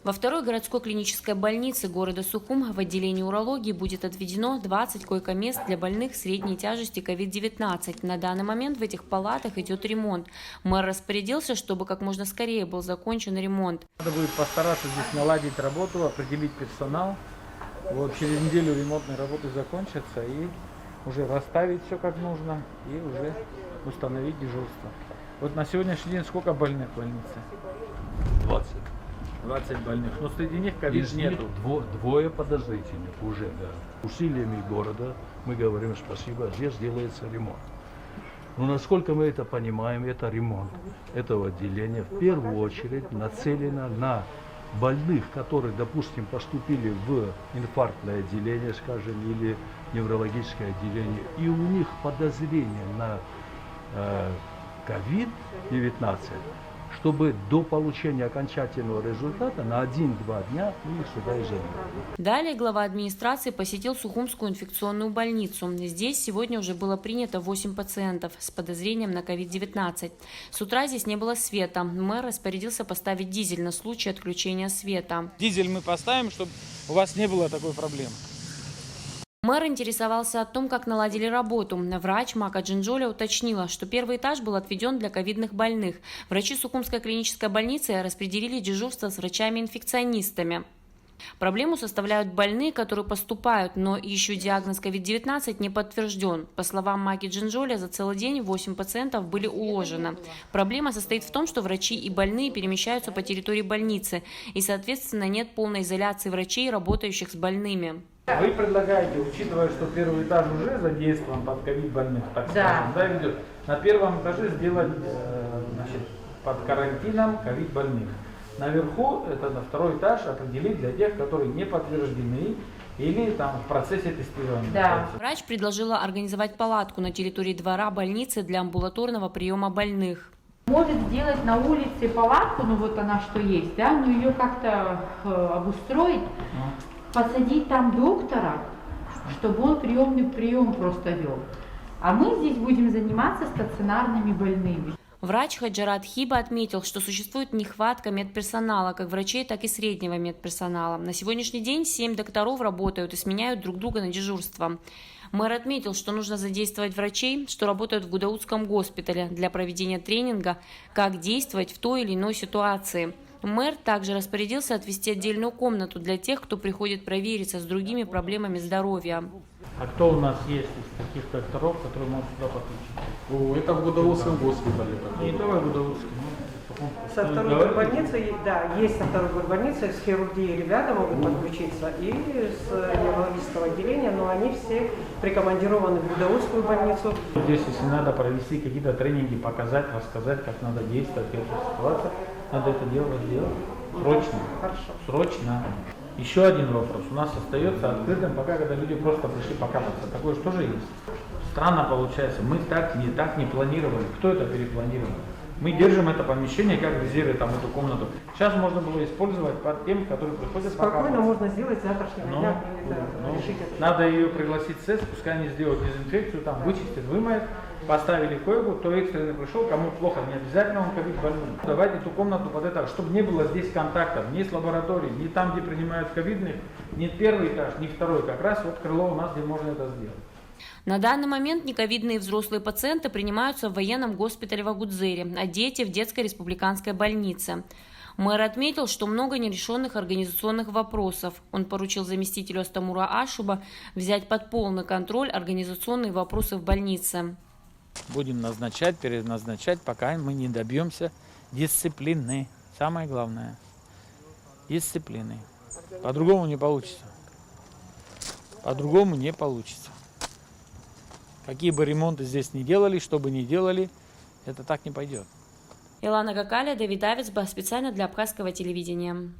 Во второй городской клинической больнице города Сухум в отделении урологии будет отведено 20 койко-мест для больных средней тяжести COVID-19. На данный момент в этих палатах идет ремонт. Мэр распорядился, чтобы как можно скорее был закончен ремонт. Надо будет постараться здесь наладить работу, определить персонал. Вот через неделю ремонтные работы закончатся и уже расставить все как нужно и уже установить дежурство. Вот на сегодняшний день сколько больных в больнице? 20. 20 больных. Но среди них ковид Из них нету. двое подозрительных уже, да. Усилиями города мы говорим спасибо, здесь делается ремонт. Но насколько мы это понимаем, это ремонт этого отделения в первую очередь нацелено на больных, которые, допустим, поступили в инфарктное отделение, скажем, или неврологическое отделение, и у них подозрение на COVID-19, чтобы до получения окончательного результата на 1-2 дня мы их сюда изолируем. Далее глава администрации посетил Сухумскую инфекционную больницу. Здесь сегодня уже было принято 8 пациентов с подозрением на COVID-19. С утра здесь не было света. Мэр распорядился поставить дизель на случай отключения света. Дизель мы поставим, чтобы у вас не было такой проблемы. Мэр интересовался о том, как наладили работу. Врач Мака Джинджоля уточнила, что первый этаж был отведен для ковидных больных. Врачи Сухумской клинической больницы распределили дежурство с врачами-инфекционистами. Проблему составляют больные, которые поступают, но еще диагноз COVID-19 не подтвержден. По словам Маки Джинджоля, за целый день 8 пациентов были уложены. Проблема состоит в том, что врачи и больные перемещаются по территории больницы, и, соответственно, нет полной изоляции врачей, работающих с больными. Вы предлагаете, учитывая, что первый этаж уже задействован под ковид-больных, так скажем, да, ведет, на первом этаже сделать под карантином ковид-больных. Наверху, это на второй этаж, определить для тех, которые не подтверждены или там в процессе тестирования. Да. Врач предложила организовать палатку на территории двора больницы для амбулаторного приема больных. Может сделать на улице палатку, ну вот она что есть, да, но ее как-то обустроить, посадить там доктора, чтобы он прием просто вел. А мы здесь будем заниматься стационарными больными. Врач Хаджарат Хиба отметил, что существует нехватка медперсонала, как врачей, так и среднего медперсонала. На сегодняшний день 7 докторов работают и сменяют друг друга на дежурство. Мэр отметил, что нужно задействовать врачей, что работают в Гудаутском госпитале для проведения тренинга, как действовать в той или иной ситуации. Мэр также распорядился отвести отдельную комнату для тех, кто приходит провериться с другими проблемами здоровья. А кто у нас есть из таких докторов, которые могут сюда подключить? Это в Гудаутском госпитале. Не давай Гудаутский. Со второй горбольницы, да, есть со второй горбольницы, с хирургии ребята могут подключиться и с неврологического отделения, но они все прикомандированы в Гудаутскую больницу. Здесь, если надо провести какие-то тренинги, показать, рассказать, как надо действовать в этих ситуациях, надо это дело сделать срочно. Хорошо. Срочно. Еще один вопрос у нас остается открытым, пока когда люди просто пришли покапаться. Такое же тоже есть. Странно получается, мы так не планировали. Кто это перепланировал? Мы держим это помещение как в резерве, там эту комнату. Сейчас можно было использовать под тем, которые приходят Спокойно покапаться. можно сделать с завтрашнего дня. Решить это. Надо ее пригласить в СЭС, пускай они сделают дезинфекцию, там вычистят, вымоют, поставили койку, кто экстренно пришел, кому плохо, не обязательно он ковид больной. Давайте эту комнату под это, чтобы не было здесь контактов, ни с лабораторией, ни там, где принимают ковидных, ни первый этаж, ни второй. Как раз вот крыло у нас, где можно это сделать. На данный момент нековидные взрослые пациенты принимаются в военном госпитале в Агудзере, а дети в детской республиканской больнице. Мэр отметил, что много нерешенных организационных вопросов. Он поручил заместителю Астамура Ашуба взять под полный контроль организационные вопросы в больнице. Будем назначать, переназначать, пока мы не добьемся дисциплины. Самое главное – дисциплины. По-другому не получится. По-другому не получится. Какие бы ремонты здесь ни делали, что бы ни делали, это так не пойдет. Илана Гакаля, Давид Авицба, специально для Абхазского телевидения.